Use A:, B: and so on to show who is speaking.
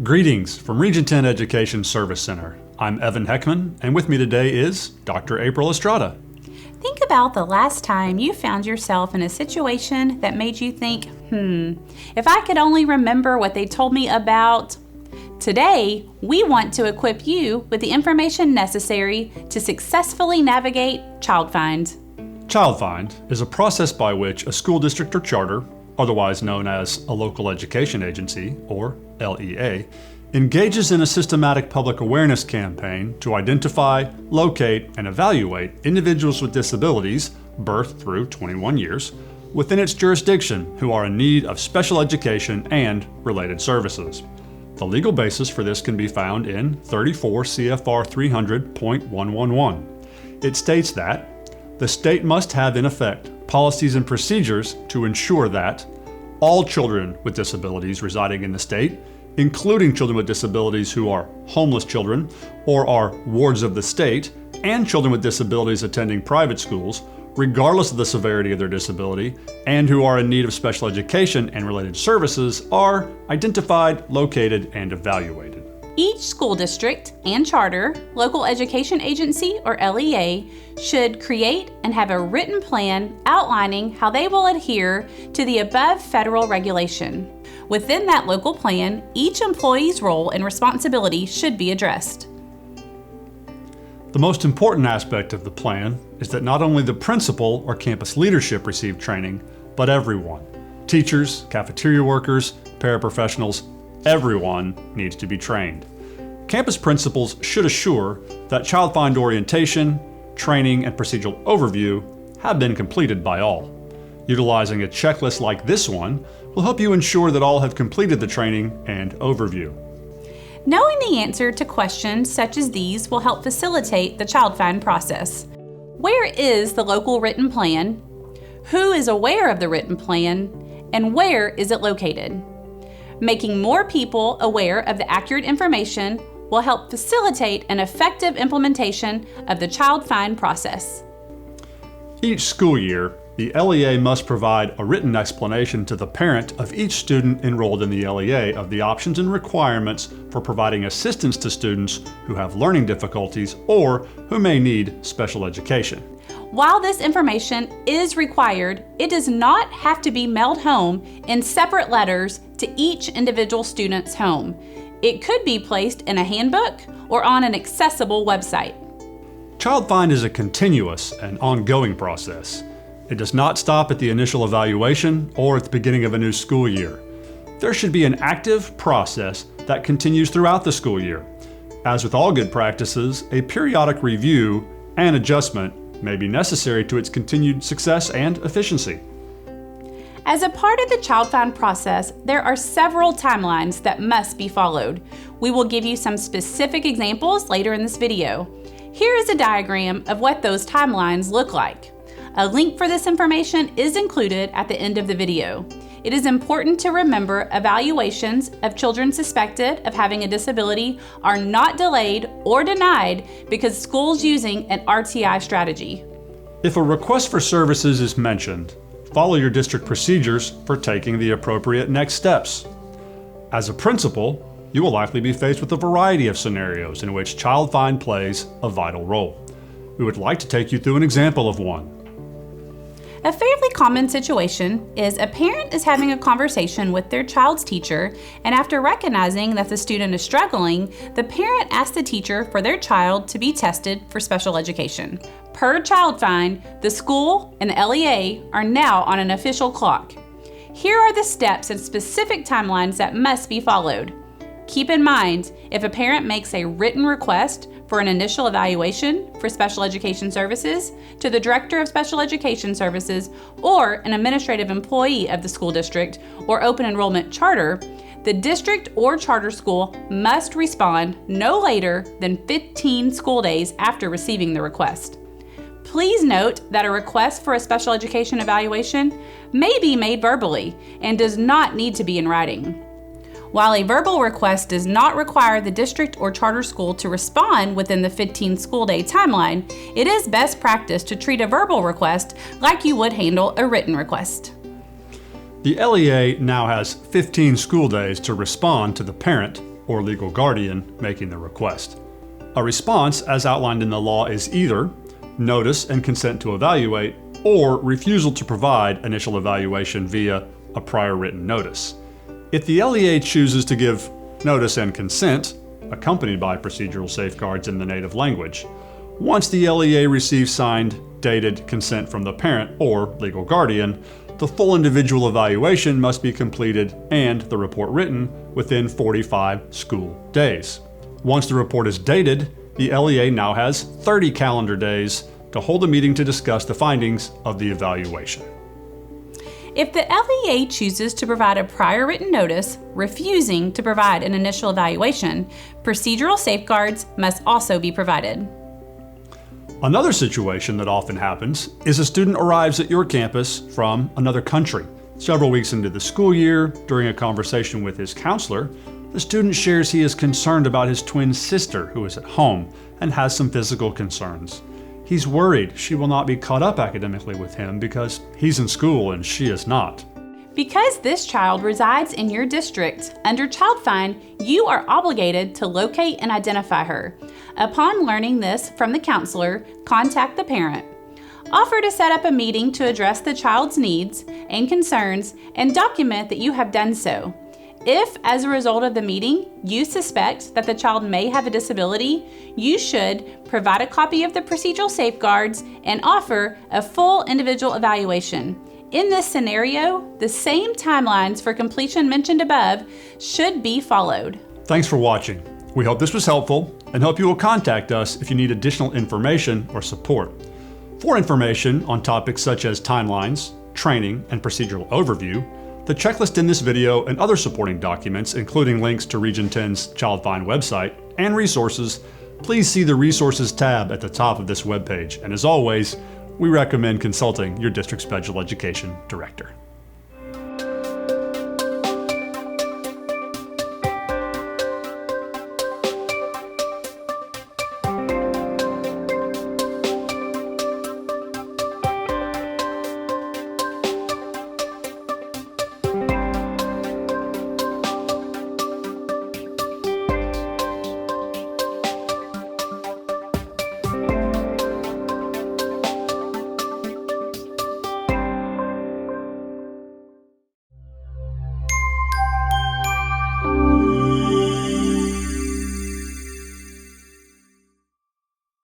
A: Greetings from Region 10 Education Service Center. I'm Evan Heckman, and with me today is Dr. April Estrada.
B: Think about the last time you found yourself in a situation that made you think, if I could only remember what they told me about. Today, we want to equip you with the information necessary to successfully navigate ChildFind.
A: ChildFind is a process by which a school district or charter, otherwise known as a local education agency, or LEA, engages in a systematic public awareness campaign to identify, locate, and evaluate individuals with disabilities, birth through 21 years, within its jurisdiction who are in need of special education and related services. The legal basis for this can be found in 34 CFR 300.111. It states that the state must have in effect policies and procedures to ensure that all children with disabilities residing in the state, including children with disabilities who are homeless children or are wards of the state, and children with disabilities attending private schools, regardless of the severity of their disability, and who are in need of special education and related services, are identified, located, and evaluated.
B: Each school district and charter, local education agency, or LEA, should create and have a written plan outlining how they will adhere to the above federal regulation. Within that local plan, each employee's role and responsibility should be addressed.
A: The most important aspect of the plan is that not only the principal or campus leadership receive training, but everyone. Teachers, cafeteria workers, paraprofessionals, everyone needs to be trained. Campus principals should assure that ChildFind orientation, training, and procedural overview have been completed by all. Utilizing a checklist like this one will help you ensure that all have completed the training and overview.
B: Knowing the answer to questions such as these will help facilitate the ChildFind process. Where is the local written plan? Who is aware of the written plan? And where is it located? Making more people aware of the accurate information will help facilitate an effective implementation of the ChildFind process.
A: Each school year, the LEA must provide a written explanation to the parent of each student enrolled in the LEA of the options and requirements for providing assistance to students who have learning difficulties or who may need special education.
B: While this information is required, it does not have to be mailed home in separate letters to each individual student's home. It could be placed in a handbook or on an accessible website.
A: ChildFind is a continuous and ongoing process. It does not stop at the initial evaluation or at the beginning of a new school year. There should be an active process that continues throughout the school year. As with all good practices, a periodic review and adjustment may be necessary to its continued success and efficiency.
B: As a part of the ChildFind process, there are several timelines that must be followed. We will give you some specific examples later in this video. Here is a diagram of what those timelines look like. A link for this information is included at the end of the video. It is important to remember evaluations of children suspected of having a disability are not delayed or denied because schools using an RTI strategy.
A: If a request for services is mentioned, follow your district procedures for taking the appropriate next steps. As a principal, you will likely be faced with a variety of scenarios in which ChildFind plays a vital role. We would like to take you through an example of one.
B: A fairly common situation is a parent is having a conversation with their child's teacher, and after recognizing that the student is struggling, the parent asks the teacher for their child to be tested for special education. Per ChildFind, the school and the LEA are now on an official clock. Here are the steps and specific timelines that must be followed. Keep in mind, if a parent makes a written request for an initial evaluation for special education services to the Director of Special Education Services or an administrative employee of the school district or open enrollment charter, the district or charter school must respond no later than 15 school days after receiving the request. Please note that a request for a special education evaluation may be made verbally and does not need to be in writing. While a verbal request does not require the district or charter school to respond within the 15 school day timeline, it is best practice to treat a verbal request like you would handle a written request.
A: The LEA now has 15 school days to respond to the parent or legal guardian making the request. A response, as outlined in the law, is either notice and consent to evaluate or refusal to provide initial evaluation via a prior written notice. If the LEA chooses to give notice and consent, accompanied by procedural safeguards in the native language, once the LEA receives signed, dated consent from the parent or legal guardian, the full individual evaluation must be completed and the report written within 45 school days. Once the report is dated, the LEA now has 30 calendar days to hold a meeting to discuss the findings of the evaluation.
B: If the LEA chooses to provide a prior written notice, refusing to provide an initial evaluation, procedural safeguards must also be provided.
A: Another situation that often happens is a student arrives at your campus from another country. Several weeks into the school year, during a conversation with his counselor, the student shares he is concerned about his twin sister who is at home and has some physical concerns. He's worried she will not be caught up academically with him because he's in school and she is not.
B: Because this child resides in your district, under Child Find, you are obligated to locate and identify her. Upon learning this from the counselor, contact the parent. Offer to set up a meeting to address the child's needs and concerns and document that you have done so. If, as a result of the meeting, you suspect that the child may have a disability, you should provide a copy of the procedural safeguards and offer a full individual evaluation. In this scenario, the same timelines for completion mentioned above should be followed.
A: Thanks for watching. We hope this was helpful and hope you will contact us if you need additional information or support. For information on topics such as timelines, training, and procedural overview, the checklist in this video and other supporting documents, including links to Region 10's Child Find website and resources, please see the Resources tab at the top of this webpage. And as always, we recommend consulting your district special education director.